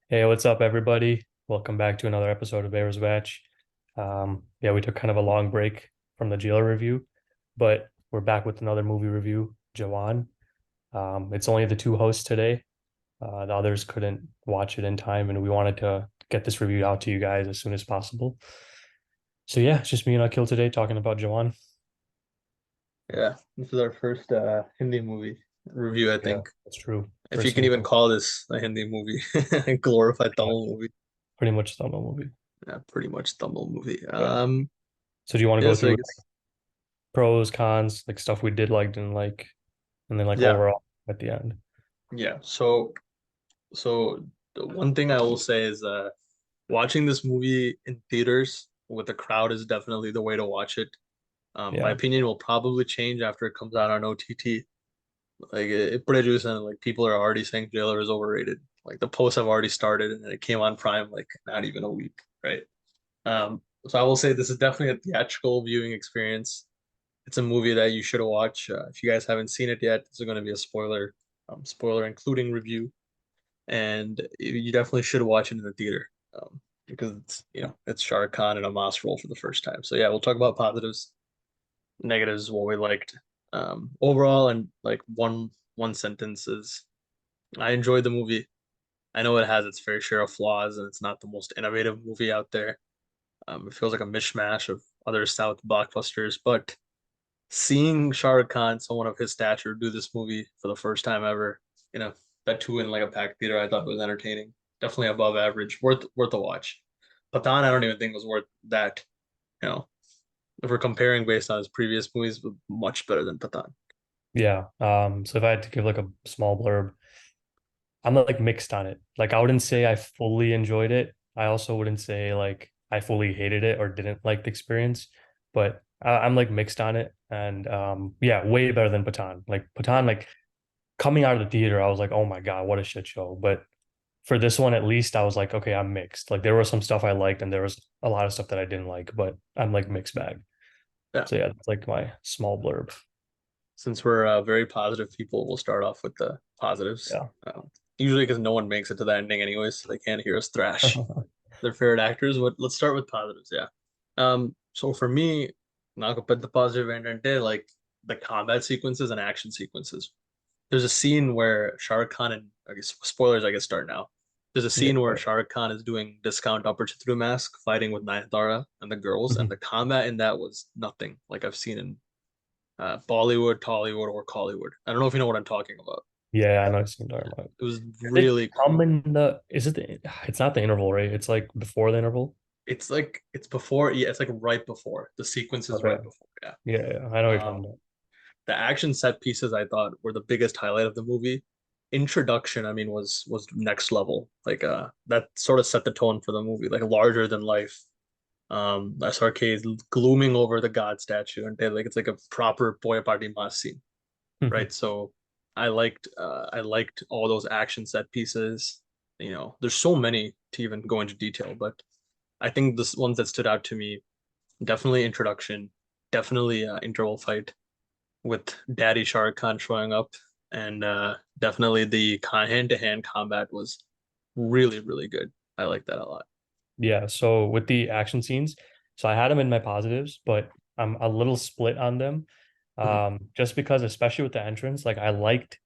Hey, what's up, everybody? Welcome back to another episode of Bevarse. Yeah, we took kind of a long break from the jailer review, but we're back with another movie review, Jawan. It's only the two hosts today. The others couldn't watch it in time, and we wanted to get this review out to you guys as soon as possible. So yeah, it's just me and Akil today talking about Jawan. Yeah, this is our first Hindi movie review, I Yeah, think. that's true. If you First can thing, even call this a Hindi movie, a glorified pretty much, Tamil movie. pretty much Tamil movie. Yeah, pretty much Tamil movie. Yeah. So do you want to Yeah, go so through I like, guess pros, cons, like stuff we did like, didn't like, and then like yeah, overall at the end? yeah. So the one thing I will say is watching this movie in theaters with a crowd is definitely the way to watch it. My Yeah. opinion will probably change after it comes out on OTT. Like it produced and like people are already saying Jailer is overrated. Like the posts have already started and it came on Prime like not even a week, right? So I will say this is definitely a theatrical viewing experience. It's a movie that you should watch. If you guys haven't seen it yet, this is going to be a spoiler including review, and you definitely should watch it in the theater because it's Shah Rukh Khan in a mass role for the first time. So yeah, we'll talk about positives, negatives, what we liked overall, and like one sentence is I enjoyed the movie. I know it has its fair share of flaws and it's not the most innovative movie out there. It feels like a mishmash of other South blockbusters, but seeing Shah Rukh Khan, someone of his stature, do this movie for the first time ever, you know, that too in like a packed theater, I thought was entertaining. Definitely above average, worth a watch. Pathan, I don't even think was worth that. You know, if we're comparing based on his previous movies, much better than Pathan. Yeah. So if I had to give like a small blurb, I'm like mixed on it. Like I wouldn't say I fully enjoyed it. I also wouldn't say like I fully hated it or didn't like the experience, but I'm like mixed on it. And yeah, way better than Patan. Like Patan, like coming out of the theater, I was like, oh my God, what a shit show. But for this one, at least I was like, okay, I'm mixed. Like there was some stuff I liked and there was a lot of stuff that I didn't like, but I'm like mixed bag. Yeah. So yeah, that's like my small blurb. Since we're very positive people, we'll start off with the positives. Yeah. Usually because no one makes it to the ending anyways, so they can't hear us thrash their favorite actors. But let's start with positives. Yeah. So for me, nakapad the positive ఏంటంటే like the combat sequences and action sequences. There's a scene where Shah Rukh Khan and I guess spoilers I guess start now. There's a Yeah. scene where Shah Rukh Khan is doing discount upper Chitru mask fighting with Nayanthara and the girls, and Mhm. the combat in that was nothing like I've seen in Bollywood, Tollywood, or Collywood. I don't know if you know what I'm talking about. Yeah, I know what you're talking about. It was Does it really come cool. in the, is it the, it's not the interval, right? It's like before the interval. It's like it's before, yeah, it's like right before. The sequence is Okay. right before, yeah. Yeah, yeah, I know what you're talking Um, about. the action set pieces I thought were the biggest highlight of the movie. Introduction, I mean, was next level. Like that sort of set the tone for the movie, like larger than life. SRK is glooming over the god statue and they like it's like a proper boy party mass scene, right? So I liked all those action set pieces. There's so many to even go into detail, but I think the ones that stood out to me definitely introduction, definitely interval fight with Daddy Shah Rukh Khan showing up, and definitely the hand-to-hand combat was really really good. I like that a lot. Yeah, so with the action scenes, so I had them in my positives, but I'm a little split on them. Mhm. Just because, especially with the entrance, like I liked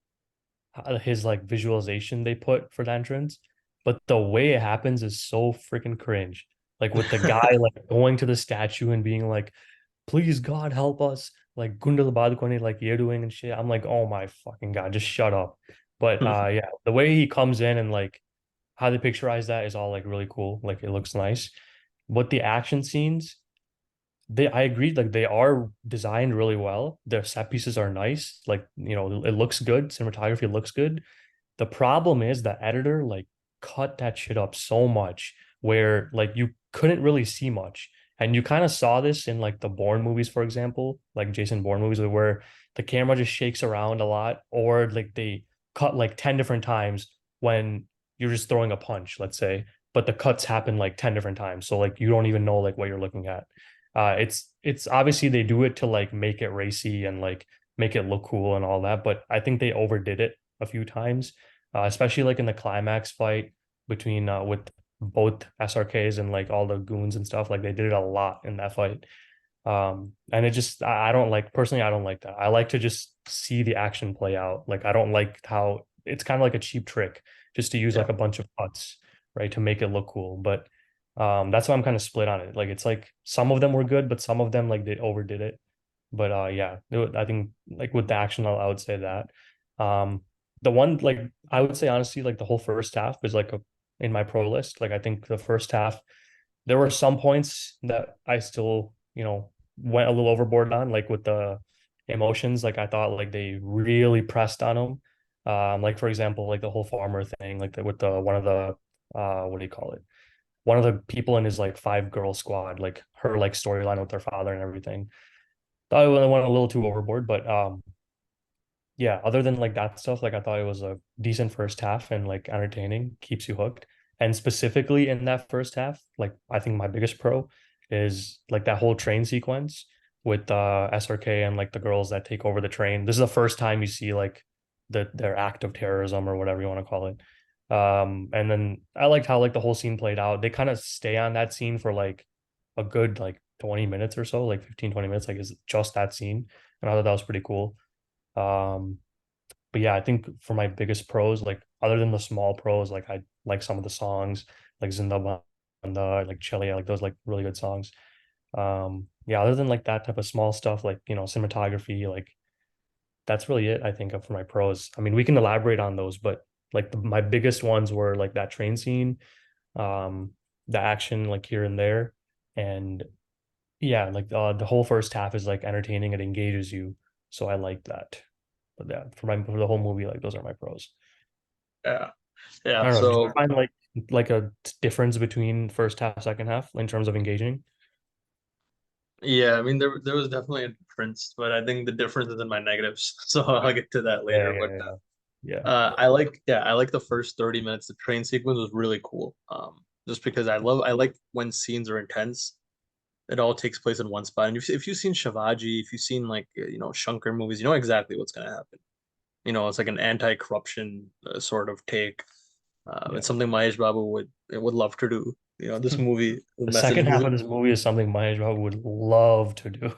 his like visualization they put for the entrance, but the way it happens is so freaking cringe. Like with the guy like going to the statue and being like, please God help us, like Gundal Badukone, like you're doing and shit. I'm like, oh my fucking God, just shut up. But yeah, the way he comes in and like how they picturize that is all like really cool. Like it looks nice. But the action scenes, they I agree, like they are designed really well. Their set pieces are nice. Like, it looks good. Cinematography looks good. The problem is the editor like cut that shit up so much where like you couldn't really see much. And you kind of saw this in like the Bourne movies, for example, like Jason Bourne movies where the camera just shakes around a lot, or like they cut like 10 different times when you're just throwing a punch, let's say, but the cuts happen like 10 different times. So like you don't even know like what you're looking at. It's obviously they do it to like make it racy and like make it look cool and all that, but I think they overdid it a few times, especially like in the climax fight. between with both SRKs and like all the goons and stuff. Like they did it a lot in that fight. And it just I don't like personally, I don't like that. I like to just see the action play out. Like I don't like how it's kind of like a cheap trick just to use Yeah. like a bunch of cuts, right, to make it look cool. But that's why I'm kind of split on it. Like it's like some of them were good, but some of them like they overdid it. But yeah, I think like with the action, I would say that. Um, the one like I would say honestly, like the whole first half is like a in my pro list. Like I think the first half there were some points that I still, went a little overboard on, like with the emotions. Like I thought like they really pressed on them. Like for example, like the whole farmer thing, like with the one of the what do you call it? One of the people in his like five girl squad, like her like storyline with their father and everything. Thought it went a little too overboard, but yeah, other than like that stuff, like I thought it was a decent first half and like entertaining, keeps you hooked. And specifically in that first half, like I think my biggest pro is like that whole train sequence with SRK and like the girls that take over the train. This is the first time you see like their act of terrorism or whatever you want to call it. And then I liked how like the whole scene played out. They kind of stay on that scene for like a good like 20 minutes or so, like 15, 20 minutes, like is just that scene. And I thought that was pretty cool. Um, but yeah, I think for my biggest pros, like other than the small pros, like I like some of the songs, like Zinda Banda, like Chelia, like those like really good songs. Yeah, other than like that type of small stuff, like cinematography, like that's really it, I think, for my pros. I mean, we can elaborate on those, but like my biggest ones were like that train scene, um, the action like here and there, and yeah, like the whole first half is like entertaining, it engages you. So I like that. But yeah, for the whole movie, like those are my pros. Yeah. I Yeah. don't know. Did you So find like a difference between first half, second half in terms of engaging? yeah, I mean there was definitely a difference, but I think the difference is in my negatives. So I'll get to that Yeah, later. But yeah, yeah, I like the first 30 minutes. The train sequence was really cool. Just because I like when scenes are intense. It all takes place in one spot. And if you've seen Shivaji, if you've seen like Shankar movies, you know exactly what's going to happen. It's like an anti-corruption sort of take. yeah, It's something Mahesh Babu would love to do. This yeah. movie, the The message second is half of this movie is something Mahesh Babu would love to do.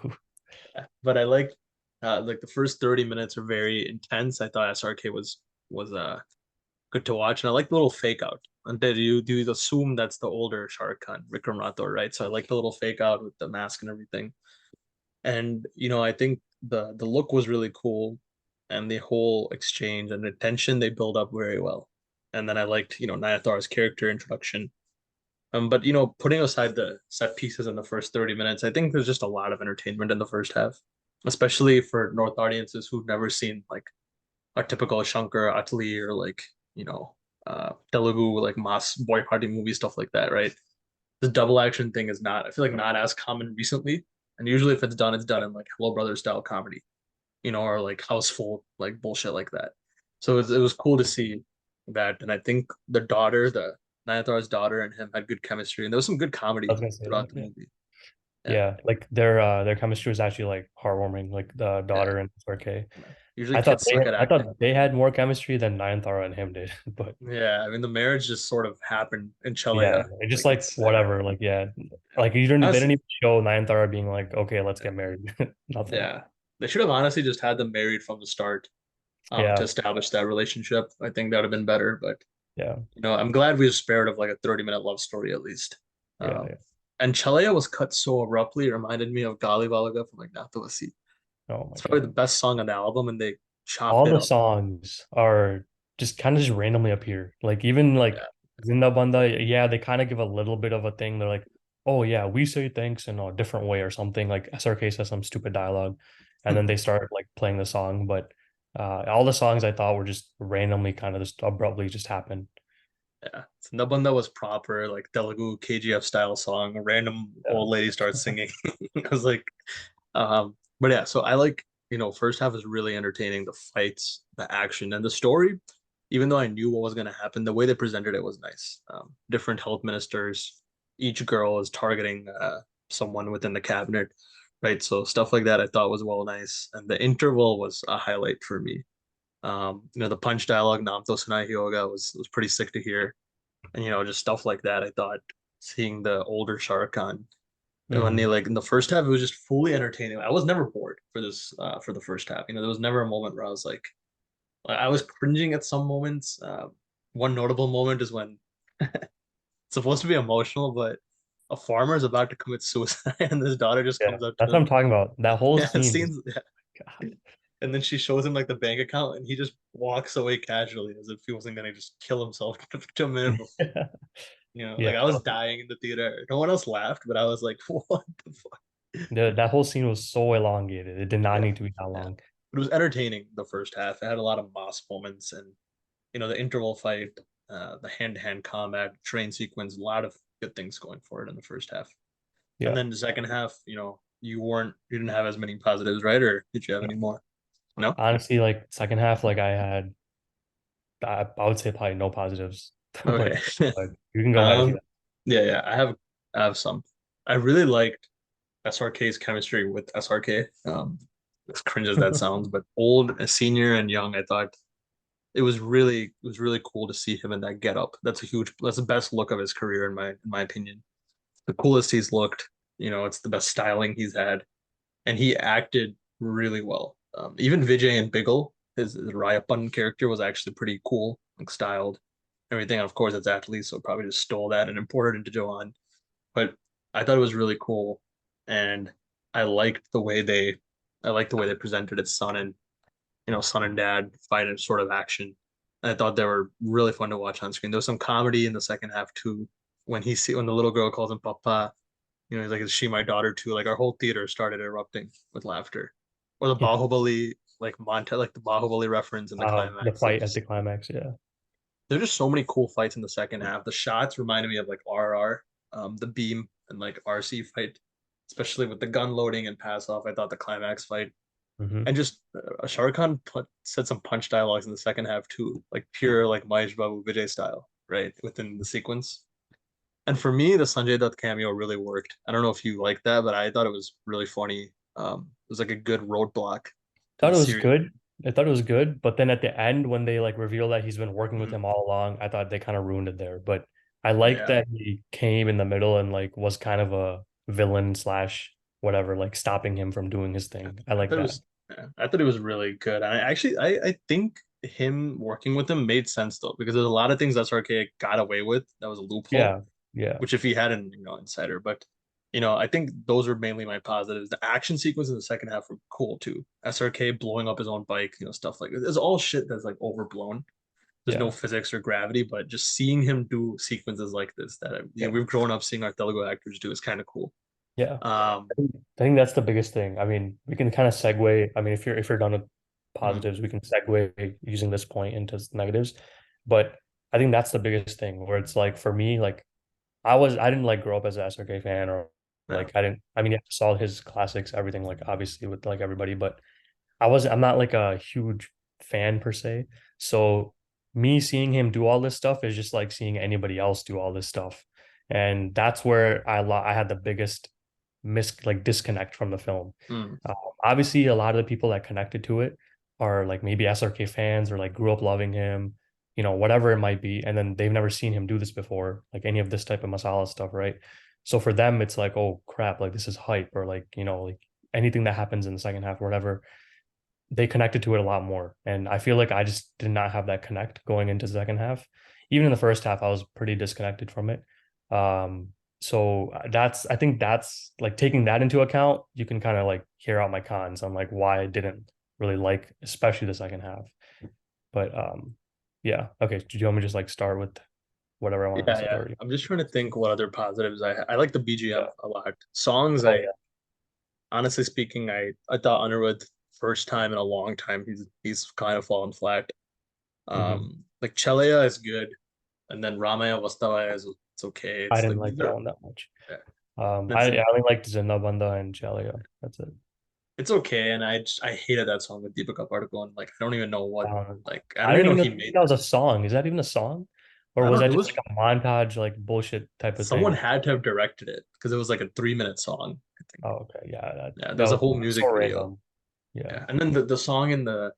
but I like the first 30 minutes are very intense. I thought SRK was good to watch, and I like the little fake out. And did you do you assume that's the older Shah Rukh Khan, Vikram Rathore, right? So I like the little fake out with the mask and everything. And I think the look was really cool, and the whole exchange and the tension they build up very well. And then I liked Nayathar's character introduction. But putting aside the set pieces in the first 30 minutes, I think there's just a lot of entertainment in the first half, especially for North audiences who've never seen like a typical Shankar Atli or like, you know, Telugu, like mass boy party movie, stuff like that, right? The double action thing is not, I feel like not as common recently. And usually if it's done in like Hello Brother style comedy, or like houseful, like bullshit like that. So it was cool to see that. And I think the Nayathar's daughter and him had good chemistry. And there was some good I comedy was gonna say that. throughout the Yeah, movie. Yeah. yeah. Like their chemistry was actually like heartwarming. Like the Yeah. daughter and 4K. Usually kids suck at I acting. thought they had more chemistry than Nayantara and him did. But Yeah. I mean, the marriage just sort of happened in yeah, Chelea. it just Like like it's, whatever. Like yeah, yeah. like you don't they Honestly, didn't even show Nayantara being like, okay, let's get married. Nothing. yeah. They should have honestly just had them married from the start, to Yeah, establish that relationship. I think that would have been better. But yeah, I'm glad we were spared of like a 30-minute love story at least. yeah, Um, yeah. and Chelea was cut so abruptly, it reminded me of Gali Valaga from like Nathavasi. Oh my It's probably the God. best song on the album, and they chopped All it the up. songs are just kind of just randomly appear. Like even like Yeah. Zinda Banda, yeah, they kind of give a little bit of a thing. They're like, oh yeah, we say thanks in a different way or something. Like SRK says some stupid dialogue, and then they start like playing the song. But all the songs I thought were just randomly kind of just abruptly just happened. Yeah. So Nabanda was proper, like Telugu KGF style song. A random Yeah, old lady starts singing. I was like, but yeah, so I like, first half is really entertaining. The fights, the action, and the story, even though I knew what was going to happen, the way they presented it was nice. Different health ministers, each girl is targeting someone within the cabinet, right? So stuff like that I thought was well nice. And the interval was a highlight for me. The punch dialogue, Namto Sunai Hyoga was pretty sick to hear. and just stuff like that. I thought seeing the older Shah Khan and when they Hmm. like in the first half, it was just fully entertaining. I was never bored for the first half. There was never a moment where I was like I was cringing at some moments. One notable moment is when it's supposed to be emotional, but a farmer is about to commit suicide, and his daughter just Yeah, comes up that's to what I'm him. talking about. That whole Yeah, it scene is seems. Yeah. God. And then she shows him like the bank account, and he just walks away casually as if he wasn't gonna just kill himself a minute before. Yeah, Like I was dying in the theater. No one else laughed, but I was like, "What the fuck?" that whole scene was so elongated. It did not Yeah, need to be that yeah. long. But it was entertaining the first half. It had a lot of Moss moments, and the interval fight, the hand-to-hand combat, train sequence, a lot of good things going for it in the first half. And Yeah. then the second half, you didn't have as many positives, right? Or did you have any more? No? Honestly, like second half, like I had, I would say probably no positives, Okay. but you can go ahead if you. Um, yeah, yeah, I have some. I really liked SRK's chemistry with SRK. As cringe as that sounds, but old, a senior and young, I thought it was really cool to see him in that getup. That's the best look of his career in my opinion. The coolest he's looked. It's the best styling he's had, and he acted really well. Even Vijay and Biggle, his Rayappan character was actually pretty cool, like styled, everything. And of course, it's athletes, so probably just stole that and imported it into Jawan. But I thought it was really cool, and I liked the way they, I liked the way they presented its son and son and dad fight in sort of action. And I thought they were really fun to watch on screen. There was some comedy in the second half too, when the little girl calls him Papa. He's like, "Is she my daughter too?" Like our whole theater started erupting with laughter. Or the Yeah. Bahubali like the Bahubali reference in the The climax. Like fight at just the climax. Yeah. there's just so many cool fights in the second half. The shots reminded me of like RR, the beam and like RC fight, especially with the gun loading and pass off. I thought the climax fight Hmm. and just Shah Rukh Khan said some punch dialogues in the second half too, like pure like Mahesh Babu Vijay style, right within the sequence. And for me, the Sanjay Dutt cameo really worked. I don't know if you like that, but I thought it was really funny. It was like a good roadblock to Thought the it was series. good. I thought it was good, but then at the end, when they like reveal that he's been working with Mhm. him all along, I thought they kind of ruined it there. But I liked Yeah, that he came in the middle and like was kind of a villain slash whatever, like stopping him from doing his thing. I I like thought it that. was. Yeah, I thought it was really good. I think him working with him made sense though, because there's a lot of things that SRK got away with that was a loophole, Yeah. Yeah. which if he hadn't, insider. But I think those are mainly my positives. The action sequence in the second half were cool too. SRK blowing up his own bike, stuff like this. It's all shit that's like overblown. There's no Yeah. physics or gravity, but just seeing him do sequences like this that Yeah. we've grown up seeing our Telugu actors do is kind of cool. Yeah. Um, I think that's the biggest thing. I mean, we can kind of segue. I mean, if you're done with mm, positives, we can segue using this point into negatives. But I think that's the biggest thing where it's like for me, like I didn't like grow up as a SRK fan or yeah. like I didn't I mean yeah, I saw his classics, everything like obviously with like everybody, but I'm not like a huge fan per se. So me seeing him do all this stuff is just like seeing anybody else do all this stuff. And that's where I had the biggest disconnect from the film. Mm, Uh, Obviously, a lot of the people that connected to it are like maybe SRK fans or like grew up loving him, whatever it might be. And then they've never seen him do this before, like any of this type of masala stuff, right? So for them, it's like, oh crap, like this is hype, or like, like anything that happens in the second half or whatever, they connected to it a lot more. And I feel like I just did not have that connect going into the second half. Even in the first half, I was pretty disconnected from it. Um, I think that's like taking that into account, you can kind of like hear out my cons on like why I didn't really like, especially the second half. But yeah. Okay. Do you want me to just like start with whatever I want to yeah, say? yeah. Or I'm just trying to think what other positives I like the BGM yeah. a lot. Songs, Oh I yeah. honestly speaking, I thought Underwood first time in a long time he's kind of fallen flat. Hmm. Like Chelea is good, and then Ramaya Vastavaya is it's okay. I It's didn't like like these that are one that much. yeah. I That's it. only liked Zinda and Jaleo. That's it. It's okay, and I hated that song with Deepika Padukone. Like I don't even know what I I don't even didn't know even he think made that was that. a song. Is that even a song? Or I was don't. that It just was like a montage, like bullshit type of someone thing? had to have directed it because it was like a 3 minute song. I think. Oh, okay. Yeah, Yeah, that there's a was whole so music video. random. Yeah. Yeah, and then the song in the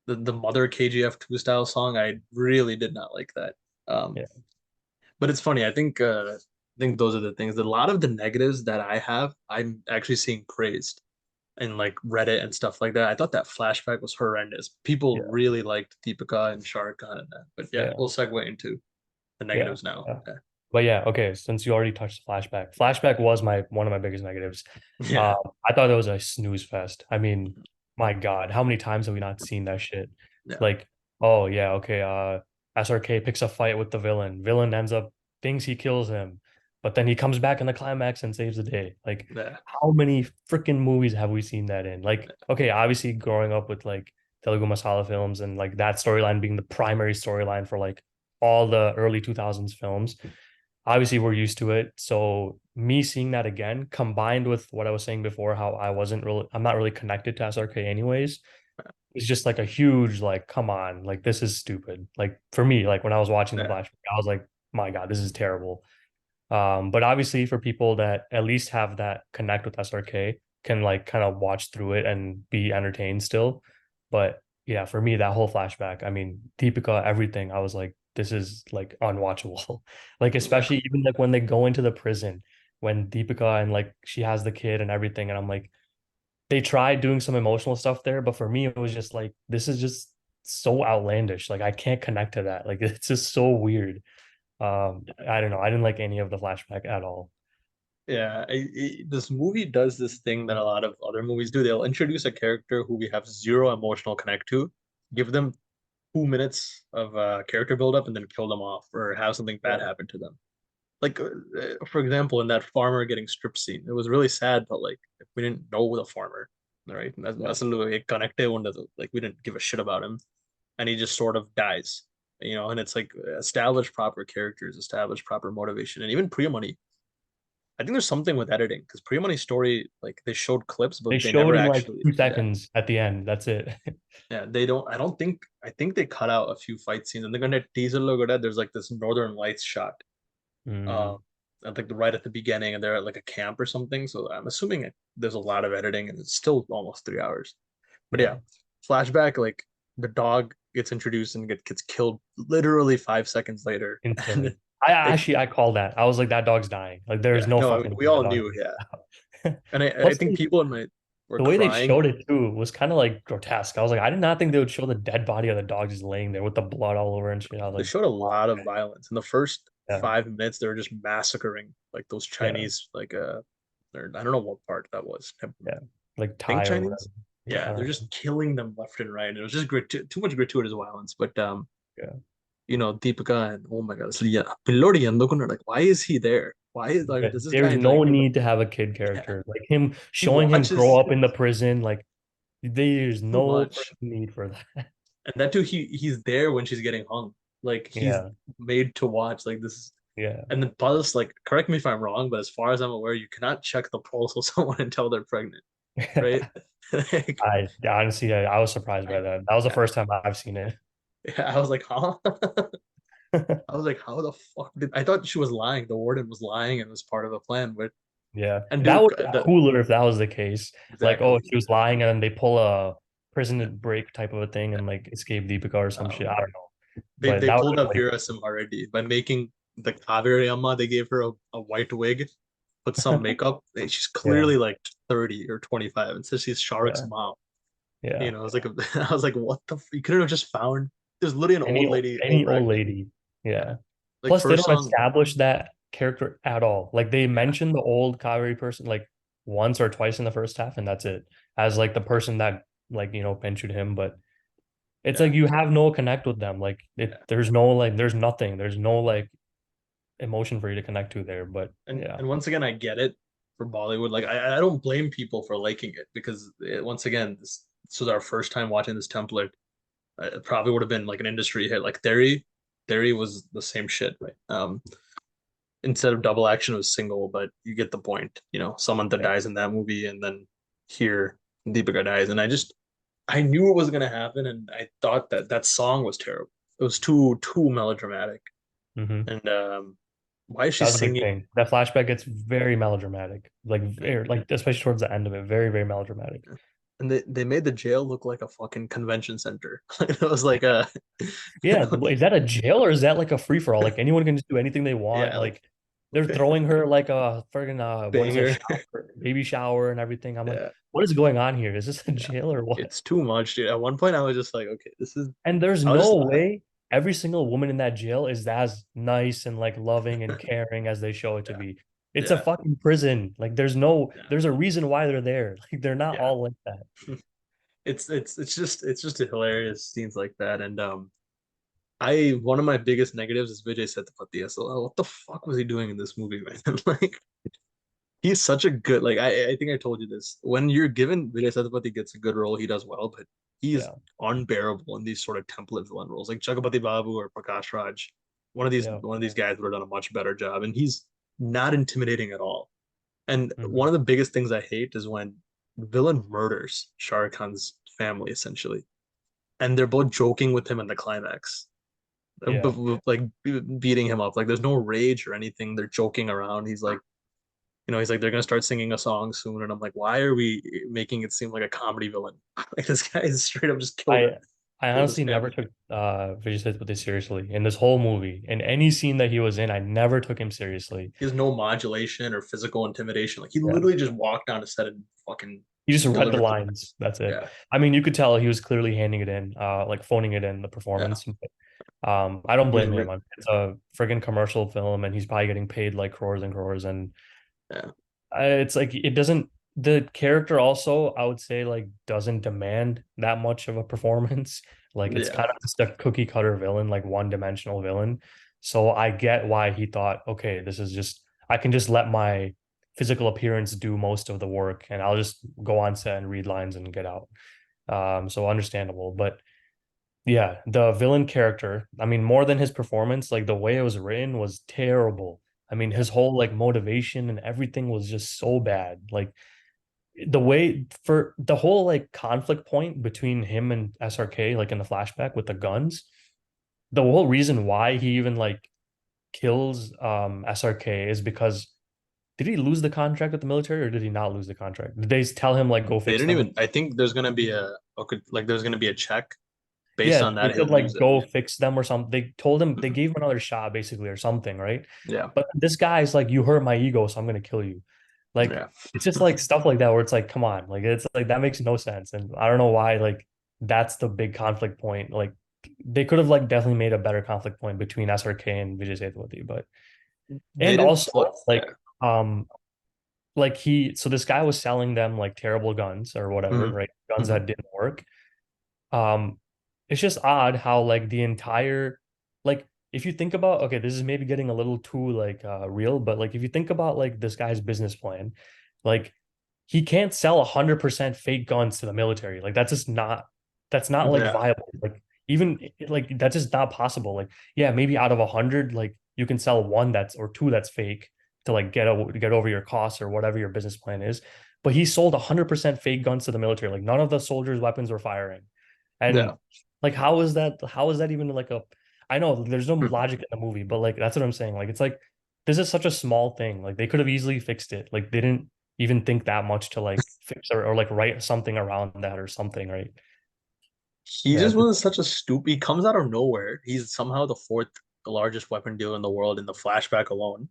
Mother KGF 2 style song, I really did not like that. Um, Yeah. But it's funny. I think those are the things. A lot of the negatives that I have, I'm actually seeing praised in like Reddit and stuff like that. I thought that flashback was horrendous. People Yeah, really liked Deepika and Shah Rukh Khan and that. But yeah, yeah, we'll segue into the yeah. negatives now. Yeah. Yeah. But yeah, okay, since you already touched flashback, flashback was my one of my biggest negatives. Um, Yeah. I thought it was a snooze fest. I mean, my God, how many times have we not seen that shit? Yeah. Like, oh yeah, okay, SRK picks a fight with the villain. Villain ends up thinks he kills him, but then he comes back in the climax and saves the day. Like, Yeah. how many freaking movies have we seen that in? Like, okay, obviously growing up with like Telugu Masala films and like that storyline being the primary storyline for like all the early 2000s films, obviously we're used to it. So me seeing that again, combined with what I was saying before, how I'm not really connected to SRK anyways, it's just like a huge, like, come on, like this is stupid. Like for me, like when I was watching the Yeah. flashback, I was like, my God, this is terrible. But obviously for people that at least have that connect with SRK can like kind of watch through it and be entertained still. But yeah, for me, that whole flashback, I mean, Deepika, everything, I was like, this is like unwatchable. Like, Yeah. especially even like when they go into the prison, when Deepika and like she has the kid and everything, and I'm like, they tried doing some emotional stuff there, but for me, it was just like, this is just so outlandish. Like, I can't connect to that. Like, it's just so weird. I don't know. I didn't like any of the flashback at all. Yeah, this movie does this thing that a lot of other movies do. They'll introduce a character who we have zero emotional connect to, give them 2 minutes of character buildup, and then kill them off or have something bad Yeah. happen to them. Like, for example, in that farmer getting stripped scene, it was really sad, but like, if we didn't know the farmer, right? And Yeah. that's connected one doesn't like we didn't give a shit about him, and he just sort of dies, And it's like establish proper characters, establish proper motivation, and even Priya Money. I think there's something with editing because Priya Money's story, like they showed clips, They but they showed never in like actually, 2 seconds at the end. That's it. yeah, they don't. I don't think. I think they cut out a few fight scenes, and they're gonna teaser logo that there's like this Northern Lights shot Mm, um at like right at the beginning and they're at like a camp or something. So I'm assuming there's a lot of editing and it's still almost 3 hours. But yeah, yeah, flashback like the dog gets introduced and gets killed literally 5 seconds later. And instantly. I it actually I called that. I was like, that dog's dying. Like there's yeah, no no, I mean, fucking way we that all dog's knew, gonna yeah. get out. And I Plus think people in my were the way they crying. showed it too was kind of like grotesque. I was like, I did not think they would show the dead body of the dog just laying there with the blood all over and shit. I was They like, showed a wow, lot of violence. In the first yeah, 5 minutes, they were just massacring like those yeah, Chinese, like or I don't know what part that was. yeah, like Think Thai or Chinese. whatever. Yeah, I Yeah, they're don't know. just killing them left and right. And it was just too much gratuitous violence. But Yeah. Deepika and oh my God, so yeah, Pillodi Yandokunar, like, why is he there? Why is like Yeah, does this there's guy like no need to have a kid yeah, character. Like him he showing him grow watches up in the prison, like there's too no much. freaking need for that. And that too, he's there when she's getting hung. Like he's Yeah, made to watch like this. yeah. And then plus, like, correct me if I'm wrong, but as far as I'm aware, you cannot check the pulse of someone until they're pregnant, right? Like, I honestly, I was surprised by I, that. That was the yeah, first time I've seen it. I was like, huh? I was like, how the fuck did I thought she was lying? The warden was lying and it was part of the plan. But Yeah, and that dude, would be cooler if that was the case. Like, oh, exactly. she was lying, and then they pull a prison break type of a thing and like escape Deepika or some shit. Um, I don't know, they but they that would pulled have up been Vera Sim already by making the Kaveri Amma. They gave her a white wig, put some way. makeup. And she's Yeah, clearly like 30 or 25, and says she's Shahruk's yeah, mom. yeah. I was like, I was like, what the? You couldn't have just found. There's literally an Any old lady any old overacting. lady. Yeah, Yeah. like Plus, they first don't song. establish that character at all. Like they Yeah, mention the old Kaveri person like once or twice in the first half, and that's it. As like the person that like pensioned him, but it's yeah, like you have no connect with them. Like yeah. there's no like there's nothing. There's no like emotion for you to connect to there. But yeah. And once again, I get it for Bollywood. Like I don't blame people for liking it because once again, this was our first time watching this template. It probably would have been like an industry hit. Like Theory was the same shit, right? Instead of double action, it was single, but you get the point. Samantha Yeah. dies in that movie, and then here Deepika dies, and I knew it was gonna happen, and I thought that that song was terrible. It was too melodramatic, Hmm. and why is she That was a big singing? thing. That flashback gets very melodramatic. Like very, like especially towards the end of it, very, very melodramatic. and they made the jail look like a fucking convention center. It was like a Yeah, is that a jail or is that like a free for all? Like anyone can just do anything they want. yeah, like Like they're throwing her like a friggin' what is it, banger. shower, baby shower and everything. I'm like, Yeah, what is going on here? Is this a yeah. jail or what? It's too much, dude. At one point, I was just like, okay, this is. And there's I was no just, way every single woman in that jail is as nice and like loving and caring as they show it to yeah, be. It's a yeah, fucking prison. Like yeah, there's a reason why they're there. Like they're not yeah. all like that. It's just a hilarious scenes like that, and I one of my biggest negatives is Vijay Sethupathi as well. What the fuck was he doing in this movie, man? Like he's such a good like I think I told you this. When you're given Vijay Sethupathi gets a good role, he does well, but he's Yeah. unbearable in these sort of template villain roles, like Jagapati Babu or Prakash Raj. Yeah. One of these guys would have done a much better job, and he's not intimidating at all. And one Mhm. of the biggest things I hate is when the villain murders Shah Rukh Khan's family, essentially, and they're both joking with him in the climax, Yeah. like beating him up. Like there's no rage or anything. They're joking around. He's like they're gonna start singing a song soon, and I'm like, why are we making it seem like a comedy villain? Like this guy is straight up just I I killed his honestly never family. took Vijay Sethupathi seriously in this whole movie. In any scene that he was in, I never took him seriously. He has no modulation or physical intimidation. Like he Yeah. literally just walked down a set and fucking He just read the delivered the lines. lines. That's it. Yeah, I mean, you could tell he was clearly handing it in, like phoning it in the yeah. performance. I don't He was blame him. I mean, it's a friggin' commercial film, and he's probably getting paid like crores and crores. And yeah, it's like it doesn't. The character also, I would say, like doesn't demand that much of a performance. Like it's yeah. kind of just a cookie cutter villain, like one dimensional villain. So I get why he thought, okay, this is just I can just let my physical appearance do most of the work, and I'll just go on set and read lines and get out. So understandable, but yeah, the villain character, I mean, more than his performance, like the way it was written was terrible. I mean, Yeah. his whole like motivation and everything was just so bad. Like the way for the whole like conflict point between him and SRK, like in the flashback with the guns, the whole reason why he even like kills SRK is because did he lose the contract with the military or did he not lose the contract? Did they tell him like go They fix didn't them? even. I think there's gonna be a okay, like there's gonna be a check based Yeah, on they that. could He'll like lose it. go fix them or something. They told him they Mhm. gave him another shot basically or something, right? Yeah, But this guy's like, you hurt my ego, so I'm gonna kill you. Like yeah. it's just like stuff like that where it's like, come on, like it's like that makes no sense. And I don't know why like that's the big conflict point. Like they could have like definitely made a better conflict point between SRK and Vijay Sethupathi, but They and didn't also play. Yeah. um like he so this guy was selling them like terrible guns or whatever, Hmm. right? Guns Hmm. that didn't work. Um, it's just odd how like the entire like if you think about okay, this is maybe getting a little too like real, but like if you think about like this guy's business plan, like he can't sell 100% fake guns to the military. Like that's not like Yeah. viable. Like even like that's just not possible. Like yeah, maybe out of 100, like you can sell one that's or two that's fake to like get over your costs or whatever your business plan is. But he sold 100% fake guns to the military. Like none of the soldiers' weapons were firing. Yeah. And like, how is that? How is that even like a? I know there's no Hmm. logic in the movie, but like that's what I'm saying. Like, it's like this is such a small thing. Like they could have easily fixed it. Like they didn't even think that much to like fix or like write something around that or something, right? He Yeah, just was such a stupid. He comes out of nowhere. He's somehow the fourth largest weapon dealer in the world in the flashback alone.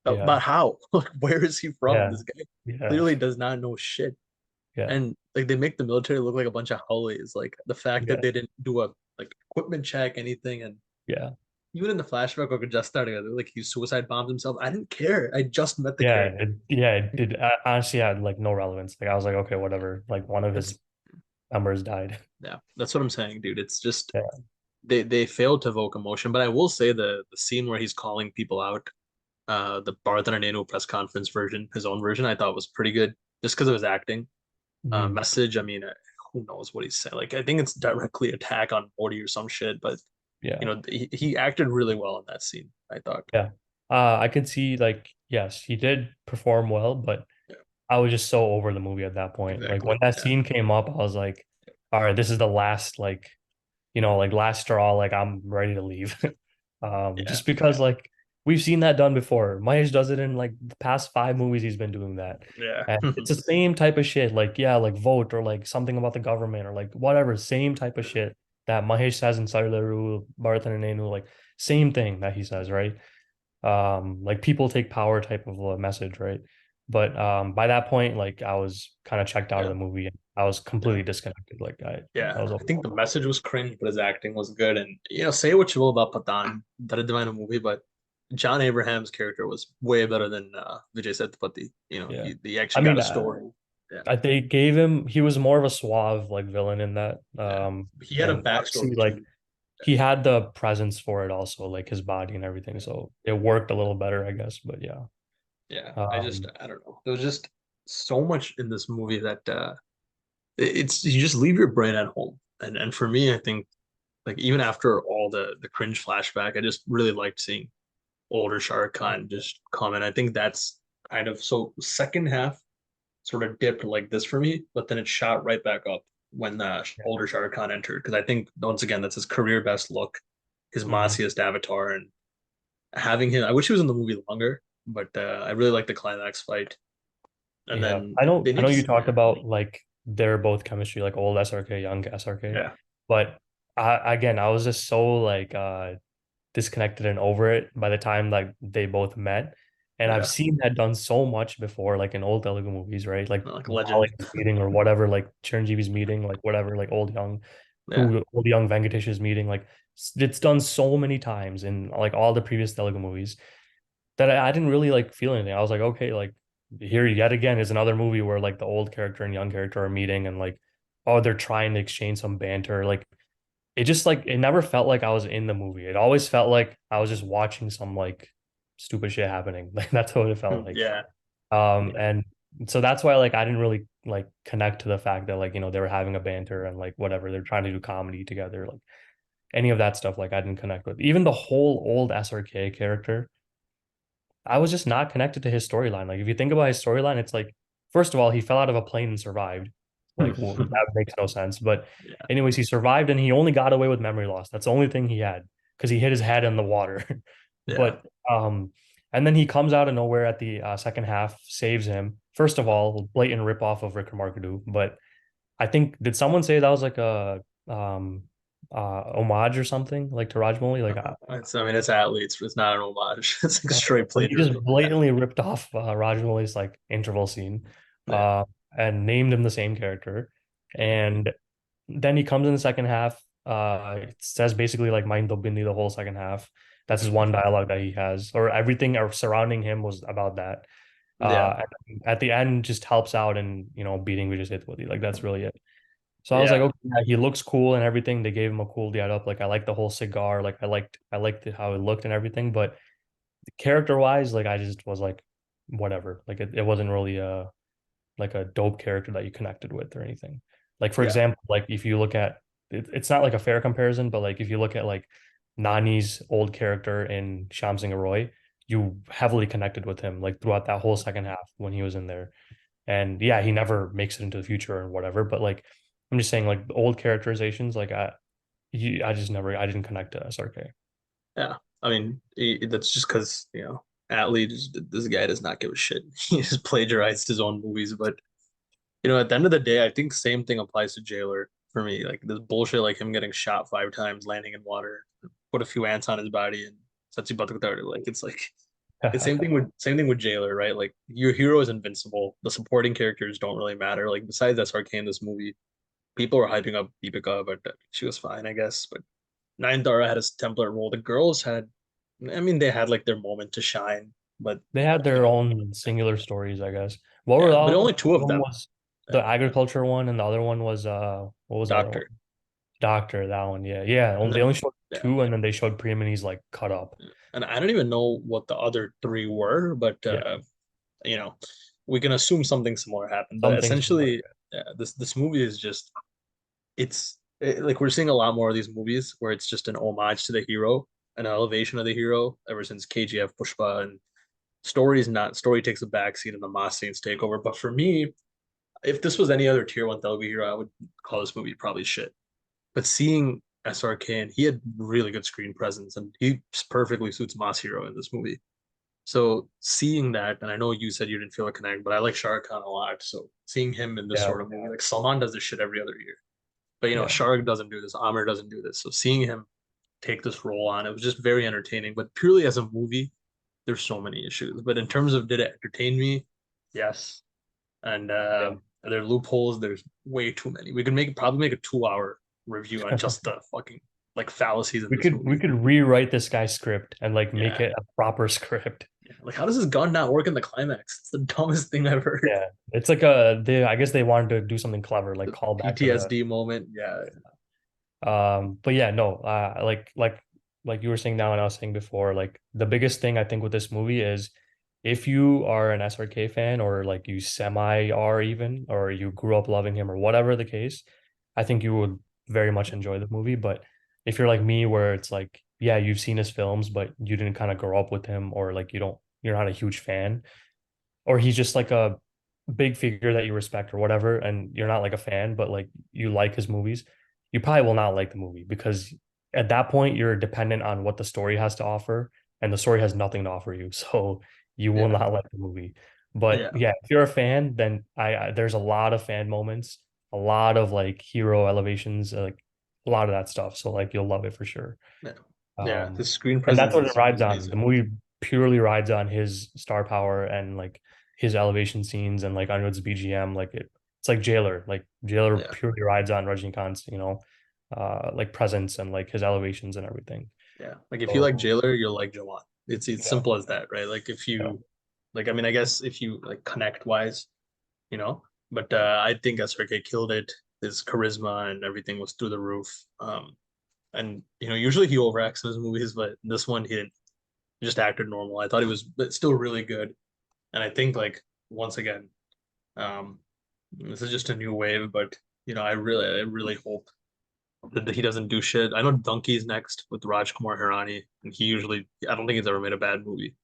yeah, But how? Like, where is he from? yeah, This guy yeah, clearly does not know shit. yeah, And like they make the military look like a bunch of howlies. Like the fact that yeah, they didn't do a like equipment check, anything, and yeah, even in the flashback or just starting like he suicide bombed himself. I didn't care. I just met the yeah. character. It did. I honestly had like no relevance. Like I was like, okay, whatever. Like one of his It's members died. yeah, that's what I'm saying, dude. It's just Yeah, they failed to evoke emotion. But I will say the scene where he's calling people out, the Bartha Nenu press conference version, his own version, I thought was pretty good just because of his acting. mhm. Message, I mean, who knows what he said? Like I think it's directly attack on Morty or some shit, but Yeah. he acted really well in that scene. I thought. Yeah. I could see like yes, he did perform well, but Yeah, I was just so over the movie at that point. Like when exactly. that Yeah, scene came up, I was like, all right, this is the last like, like last straw, like I'm ready to leave. yeah, Just because like we've seen that done before. Mahesh does it in like the past 5 movies he's been doing that. Yeah. And it's the same type of shit, like yeah, like vote or like something about the government or like whatever, same type of shit that Mahesh says in Sardaru, Bharathan and Enu, like same thing that he says, right? Like people take power type of a message, right? But by that point, like I was kind of checked out of Yeah. the movie and I was Yeah. completely disconnected. Like I Yeah. was I think the overwhelmed. message was cringe, but his acting was good. And say what you will about Patan, that is a movie, but John Abraham's character was way better than Vijay Sethupathi. Yeah. he I actually got mean, a story. Yeah. they gave him, he was more of a suave like villain in that. Yeah. He had a And honestly, backstory like too. he had the presence for it also, like his body and everything. Yeah. So it worked a little better, I guess. But yeah. Yeah. Um, I don't know. There was just so much in this movie that it's you just leave your brain at home. And for me, I think like even after all the cringe flashback, I just really liked seeing older Shah Rukh Khan just come in. I think that's kind of so second half sort of dipped like this for me, but then it shot right back up when the yeah. older Shah Rukh Khan entered because I think once again that's his career best look, his Mhm. mossiest avatar, and having him. I wish he was in the movie longer, but I really like the climax fight, and Yeah. then they I need know to you talked yeah about like they're both chemistry, like old SRK, young SRK. yeah But again, I was just so like disconnected and over it by the time like they both met. And I've yeah seen that done so much before, like in old Telugu movies, right? Like like legend Bali meeting or whatever, like Chiranjeevi's meeting, like whatever, like yeah old young Venkatesh's meeting. Like it's done so many times in like all the previous Telugu movies that I didn't really like feel anything. I was like, okay, like here yet again is another movie where like the old character and young character are meeting and like, oh, they're trying to exchange some banter. Like it just like it never felt like I was in the movie. It always felt like I was just watching some like stupid shit happening. Like that's what it felt like. yeah And so that's why like I didn't really like connect to the fact that like, they were having a banter and like whatever, they're trying to do comedy together. Like any of that stuff, like I didn't connect with. Even the whole old SRK character, I was just not connected to his storyline. Like if you think about his storyline, it's like, first of all, he fell out of a plane and survived. Like, well, that makes no sense. But yeah anyways, he survived and he only got away with memory loss. That's the only thing he had because he hit his head in the water. yeah But and then he comes out of nowhere at the second half, saves him. First of all, blatant ripoff of Rick Markadu. But I think did someone say that was like a homage or something like to Rajmouli? Like I mean, it's athletes. It's not an homage. It's like a straight but he just plagiarism. Yeah, blatantly ripped off Rajmouli's like interval scene, yeah, uh, and named him the same character. yeah. And then he comes in the second half. It says basically like Mind Bindi the whole second half. That's his one dialogue that he has, or everything surrounding him was about that. Yeah, And at the end, just helps out in beating Vijay Sethupathi. Like that's really it. So I was like, yeah, okay, yeah, he looks cool and everything. They gave him a cool get up. Like I like the whole cigar. Like I liked how it looked and everything. But character wise, like I just was like, whatever. Like it wasn't really a dope character that you connected with or anything. Like for yeah, example, like if you look at it's not like a fair comparison, but like if you look at like Nani's old character in Sham Singh Roy, you heavily connected with him like throughout that whole second half when he was in there. And yeah, he never makes it into the future or whatever. But like I'm just saying, like old characterizations, like I just never I didn't connect to SRK. yeah. I mean, that's just because athlete. This guy does not give a shit. He just plagiarized his own movies. But at the end of the day, I think same thing applies to Jailer for me. Like this bullshit, like him getting shot 5 times, landing in water, put a few ants on his body, and Satsi Batuk like it's same thing with Jailer, right? Like your hero is invincible. The supporting characters don't really matter. Like besides SRK in this movie, people were hyping up Deepika, but she was fine, I guess. But Nayantara had a Templar role. The girls had, I mean, they had like their moment to shine, but They had their know, own singular stories, I guess. What were yeah, the but other only two of one them. was Yeah. the agriculture one and the other one was what was the other one? Doctor, Doctor, that one. Yeah. Yeah. and They then only showed yeah, two and then they showed Prem and he's like cut up. and I don't even know what the other three were, but Yeah. you know, we can assume something similar happened. But Something similar. essentially, this movie is just like we're seeing a lot more of these movies where it's just an homage to the hero, an elevation of the hero. Ever since KGF, Pushpa, and story takes a backseat and the mass scenes take over. But for me, if this was any other tier one Telugu hero, I would call this movie probably shit. But seeing SRK, and he had really good screen presence, and he perfectly suits Masahiro in this movie. So seeing that, and I know you said you didn't feel a connect, but I like Shah Rukh Khan a lot. So seeing him in this Yeah, sort of movie, like Salman does this shit every other year, but yeah, Shah Rukh doesn't do this, Amir doesn't do this. So seeing him take this role on, it was just very entertaining. But purely as a movie, there's so many issues. But in terms of did it entertain me? Yes. And yeah. are there loopholes? There's way too many. We could probably make a 2 hour review on just the fucking like fallacies in We this could we movie. could rewrite this guy's script and like make Yeah. it a proper script. Yeah. Like how does this gun not work in the climax? It's the dumbest thing I've heard. Yeah, it's like a they. I guess they wanted to do something clever, like The call back to the. PTSD moment. Yeah. But yeah, no. Like you were saying now, and I was saying before, like the biggest thing I think with this movie is if you are an SRK fan or like you semi are even, or you grew up loving him or whatever the case, I think you would very much enjoy the movie. But if you're like me, where it's like, yeah, you've seen his films, but you didn't kind of grow up with him, or like you're not a huge fan, or he's just like a big figure that you respect or whatever, and you're not like a fan, but like you like his movies, you probably will not like the movie because at that point you're dependent on what the story has to offer, and the story has nothing to offer you. So you will Yeah. not like the movie. But Yeah. yeah, if you're a fan, then I there's a lot of fan moments, a lot of like hero elevations, like a lot of that stuff. So like you'll love it for sure. Yeah. Yeah. The Um, screen and that's presence what it is rides on. The amazing. movie purely rides on his star power and like his elevation scenes and like Anirudh's BGM. It's like Jailer. Like Jailer Yeah. purely rides on Rajinikanth's, like presence and like his elevations and everything. Yeah. Like if you like So Jailer, you'll like Jawan. It's yeah, simple as that, right? Like if yeah. you like, I mean, I guess if you like connect wise, you know, but I think SRK killed it. His charisma and everything was through the roof. And usually he overacts in his movies, but this one he didn't. He just acted normal. I thought he was, but still really good. And I think like once again, um, this is just a new wave, but I really hope that he doesn't do shit. I know Donkey's next with Rajkumar Hirani, and I don't think he's ever made a bad movie.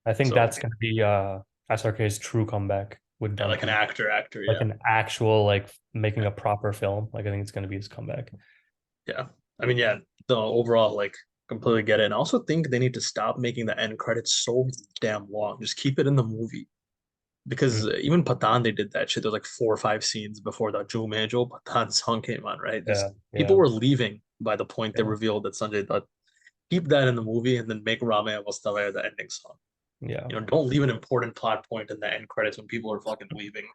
I think So that's gonna be SRK's true comeback with yeah, like an Donkey. actor, Like yeah, an actual like making yeah, a proper film. Like I think it's gonna be his comeback. yeah. I mean, yeah, the overall like completely get it. And I also think they need to stop making the end credits so damn long. Just keep it in the movie. Because Mm. even Patan, they did that shit. There's like 4 or 5 scenes before the Jo Manjo Patan song came on, right? Yeah, Just people yeah, were leaving by the point they yeah, revealed that Sanjay Dutt. Keep that in the movie and then make Ramaya Vastavaya the ending song. yeah. Don't leave an important plot point in the end credits when people are fucking leaving.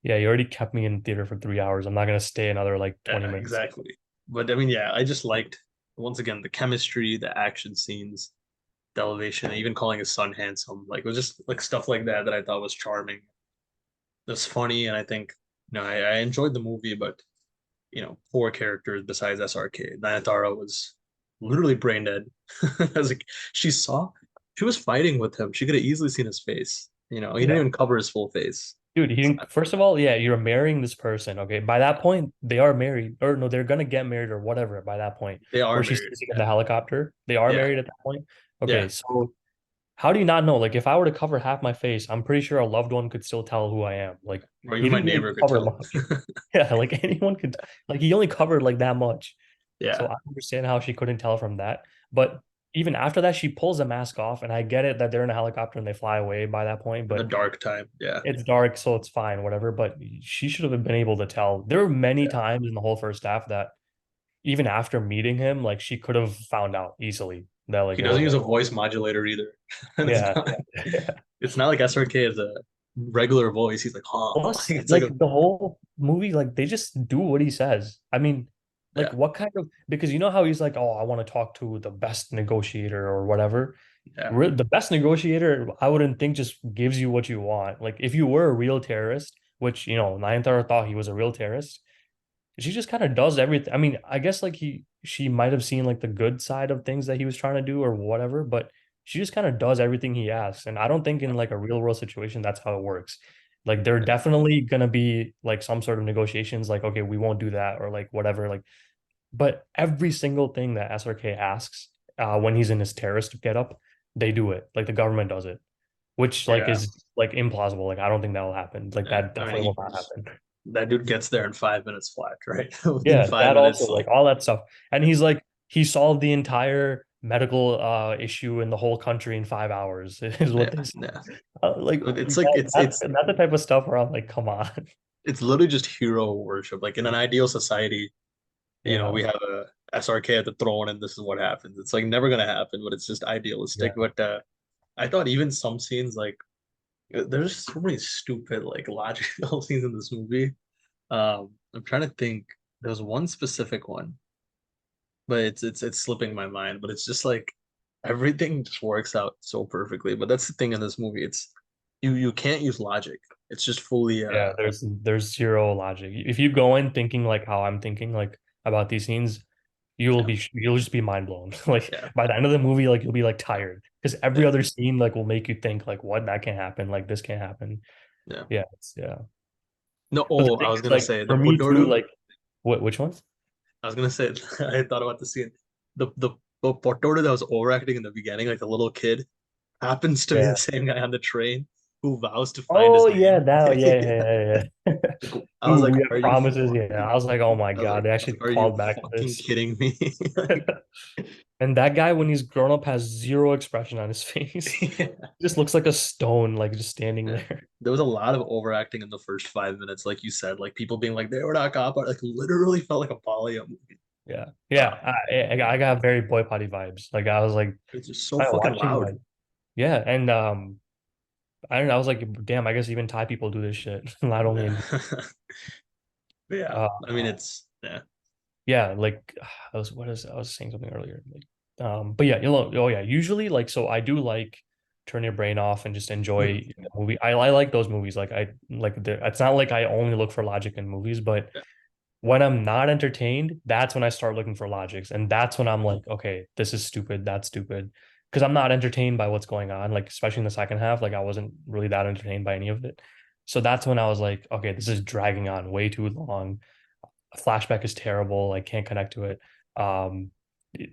Yeah, you already kept me in theater for 3 hours. I'm not gonna stay another like 20 Yeah, minutes. exactly. But I mean, yeah, I just liked once again the chemistry, the action scenes, the elevation, even calling his son handsome. Like it was just like stuff like that that I thought was charming. It was funny, and I think I enjoyed the movie, but poor characters besides SRK. Nayatara was literally brain dead. I was like, she was fighting with him. She could have easily seen his face. He didn't Yeah. even cover his full face. Dude, he didn't, first of all, yeah, you're marrying this person. Okay. By that point, they are married, or no, they're gonna get married or whatever by that point, They are where she's married. sitting in Yeah. the helicopter. They are Yeah. married at that point. Okay, Yeah. so how do you not know? Like, if I were to cover half my face, I'm pretty sure a loved one could still tell who I am. Like, Or he even my didn't really neighbor could cover tell. much. Yeah, like anyone could, like, he only covered like that much. So Yeah. I understand how she couldn't tell from that. But even after that, she pulls the mask off, and I get it that they're in a helicopter and they fly away by that point. In the But dark time. Yeah. it's dark, so it's fine, whatever. But she should have been able to tell. There were many Yeah. times in the whole first half that even after meeting him, like she could have found out easily that like He it doesn't was use like, a voice modulator either. And it's yeah, not yeah. it's not like SRK is a regular voice. He's like, huh. Plus, It's like like a the whole movie, like they just do what he says. I mean, like yeah, what kind of because you know how he's like, oh, I want to talk to the best negotiator or whatever. yeah. The best negotiator, I wouldn't think just gives you what you want. Like if you were a real terrorist, which Nayantara thought he was a real terrorist, she just kind of does everything. I mean, I guess like she might have seen like the good side of things that he was trying to do or whatever, but she just kind of does everything he asks. And I don't think in like a real world situation that's how it works. Like there are Yeah. definitely gonna be like some sort of negotiations, like, okay, we won't do that or like whatever. Like, but every single thing that SRK asks when he's in his terrorist getup, they do it. Like the government does it, which like Yeah. is like implausible. Like I don't think that will happen. Like Yeah. that I mean, definitely will not happen. that dude gets there in 5 minutes flat, right? Within Yeah, five that also minutes, like like all that stuff. And yeah, he's like he solved the entire medical issue in the whole country in 5 hours is what yeah, they say. yeah. Like It's like that's the type of stuff where I'm like, come on. it's literally just hero worship. Like in an ideal society, Yeah, we have a SRK at the throne, and this is what happens. It's like never gonna happen, but it's just idealistic. yeah, But I thought even some scenes like there's so many stupid like logical scenes in this movie. I'm trying to think. There was one specific one, but it's slipping my mind. But it's just like everything just works out so perfectly. But that's the thing in this movie. It's you can't use logic. It's just fully yeah. There's zero logic. If you go in thinking like how I'm thinking like about these scenes, yeah, you'll just be mind blown. Like yeah, by the end of the movie, like you'll be like tired because every yeah, other scene like will make you think like what that can't happen, like this can't happen. yeah. Yeah. No, But the oh, thing I was is gonna like say the for me too, Potoroo. like what which ones? I was gonna say I thought about the scene. The Potoroo that was overacting in the beginning, like the little kid, happens to be the Yeah. same guy on the train who vows to find Oh his yeah, name. that yeah. Like, I was Ooh, like, yeah, are you promises. Yeah, I fucking? was like, oh my I was God, like, they I was actually like, are you called back to fucking this. kidding me? Like, And that guy, when he's grown up, has zero expression on his face. yeah, He just looks like a stone, like just standing yeah. there. There was a lot of overacting in the first 5 minutes, like you said, like people being like, they were not cop art, like literally felt like a Polly movie. Yeah, Uh, yeah. I got very boy potty vibes. Like I was like, it's just so kind of fucking watching loud. like, yeah, and I don't know. I was like, damn. I guess even Thai people do this shit. Not only Yeah. in, Yeah. uh, I mean, it's yeah. yeah, like I was saying something earlier. Like, but yeah, oh yeah. Usually, like, so I do like turn your brain off and just enjoy Mhm. the movie. I like those movies. Like I like it's not like I only look for logic in movies, but Yeah. when I'm not entertained, that's when I start looking for logics. And that's when I'm like, okay, this is stupid, that's stupid. Because I'm not entertained by what's going on, like especially in the second half. Like I wasn't really that entertained by any of it. So that's when I was like, okay, this is dragging on way too long. Flashback is terrible. I can't connect to it.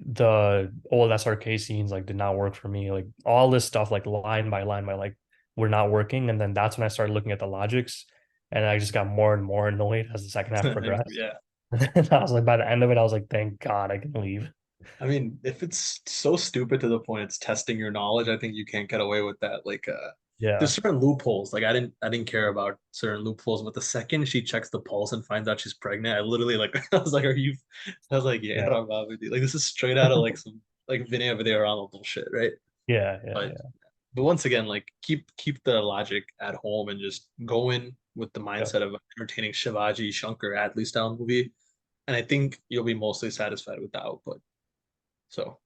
The old SRK scenes like did not work for me. Like all this stuff, like line by like were not working. And then that's when I started looking at the logics, and I just got more and more annoyed as the second half progressed. Yeah. And I was like, by the end of it, I was like, thank God I can leave. I mean, if it's so stupid to the point it's testing your knowledge, I think you can't get away with that. Like, Yeah, there's certain loopholes. Like, I didn't care about certain loopholes, but the second she checks the pulse and finds out she's pregnant, I literally like, I was like, are you? I was like, yeah, yeah, I'm out with you. Like, this is straight out of like some like Vinny over there on bullshit, right? But yeah. but once again, like keep the logic at home and just go in with the Yeah. mindset of entertaining Shivaji Shankar Adley style movie, and I think you'll be mostly satisfied with the output. So,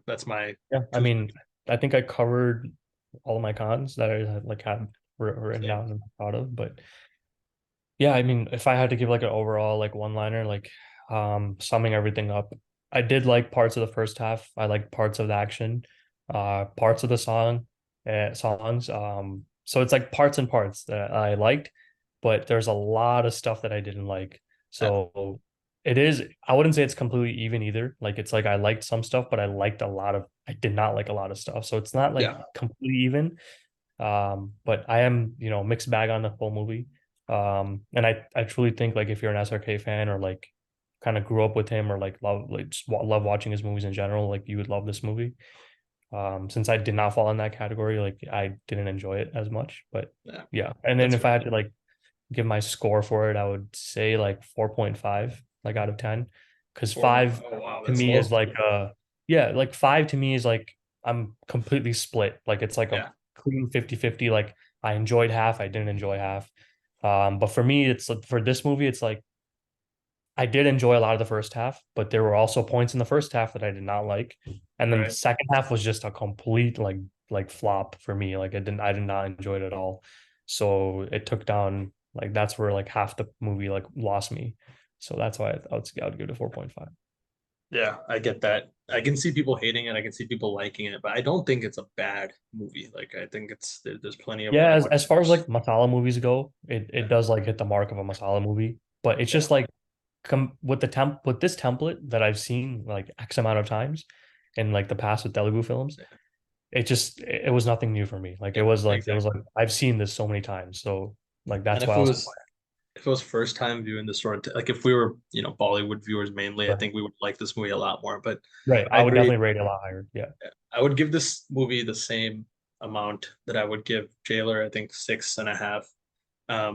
that's my Yeah. I two mean, I think I covered all of my cons that I like had written same. down and thought of, but yeah, I mean, if I had to give like an overall like one liner, like summing everything up, I did like parts of the first half. I like parts of the action, parts of the songs. So it's like parts and parts that I liked, but there's a lot of stuff that I didn't like. Yeah, So it is, I wouldn't say it's completely even either. Like it's like I liked some stuff, but I did not like a lot of stuff. So it's not like yeah, completely even. But I am, mixed bag on the whole movie. And I truly think like if you're an SRK fan or like kind of grew up with him or like just love watching his movies in general, like you would love this movie. Since I did not fall in that category, like I didn't enjoy it as much. But yeah. yeah, and then That's if I fair. had to like give my score for it, I would say like 4.5, like out of 10. Because Four. five Oh wow, to that's me is low. like yeah, like five to me is like I'm completely split. Like it's like a Yeah, clean 50-50. Like I enjoyed half, I didn't enjoy half. But for me, it's like for this movie, it's like I did enjoy a lot of the first half, but there were also points in the first half that I did not like. And then the right. second half was just a complete like flop for me. Like I did not enjoy it at all. So it took down like that's where like half the movie like lost me. So that's why I would give it a 4.5. Yeah, I get that. I can see people hating it. I can see people liking it, but I don't think it's a bad movie. Like I think there's plenty of Yeah, as far as watchables. like masala movies go, it Yeah, does like hit the mark of a masala movie. But it's yeah, just like come with this template that I've seen like X amount of times in like the past with Telugu films, yeah, it was nothing new for me. Like yeah, it was like exactly. I've seen this so many times. So like And that's why if I it was was if it was first time viewing this sort of like if we were, Bollywood viewers mainly, I Right. think we would like this movie a lot more. But Right. I I would agree. definitely rate it a lot higher. Yeah. I would give this movie the same amount that I would give Jailer, I think 6.5.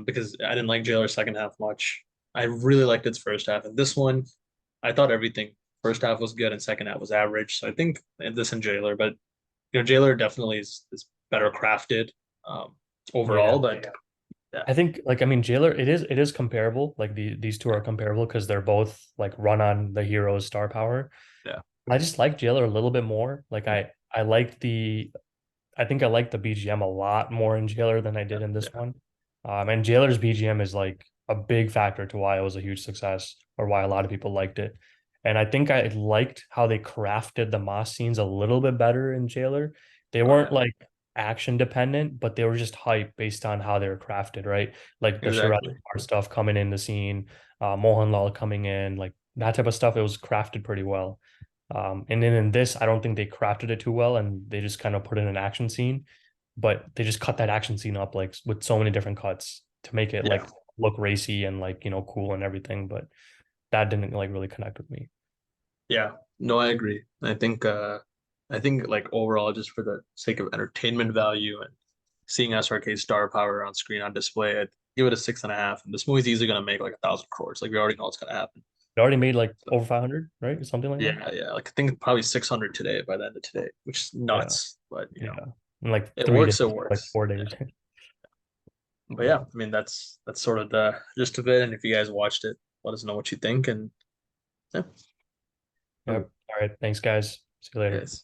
Because I didn't like Jailer's second half much. I really liked its first half. And this one, I thought everything first half was good and second half was average. So I think this and Jailer, but Jailer definitely is better crafted um overall. Yeah. But yeah, I think like I mean Jailer it is comparable. Like these two yeah, are comparable because they're both like run on the hero's star power. yeah, I just like Jailer a little bit more. Like I like the I think I like the BGM a lot more in Jailer than I yeah, did in yeah, this one. And Jailer's BGM is like a big factor to why it was a huge success or why a lot of people liked it. And I think I liked how they crafted the Moss scenes a little bit better in Jailer. They oh weren't yeah, like action dependent, but they were just hype based on how they were crafted, right? Like the Shiraz exactly. stuff coming in the scene, Mohanlal coming in, like that type of stuff. It was crafted pretty well. And then in this, I don't think they crafted it too well, and they just kind of put in an action scene, but they just cut that action scene up like with so many different cuts to make it Yeah, like look racy and like cool and everything. But that didn't like really connect with me. yeah. No, I agree. I think like overall, just for the sake of entertainment value and seeing SRK's star power on screen on display, I'd give it a 6.5. And this movie's easily gonna make like 1,000 crores. Like we already know it's gonna happen. It already made like So over 500, right? Something like that. yeah, yeah. Like I think probably 600 today by the end of today, which is Yeah, nuts. But yeah. In like it 3 days, works. It like works. 4 days. Yeah. But Yeah. yeah, I mean that's sort of the gist of it. And if you guys watched it, let us know what you think. And yeah, Yep. All right. Thanks, guys. See you later. yes.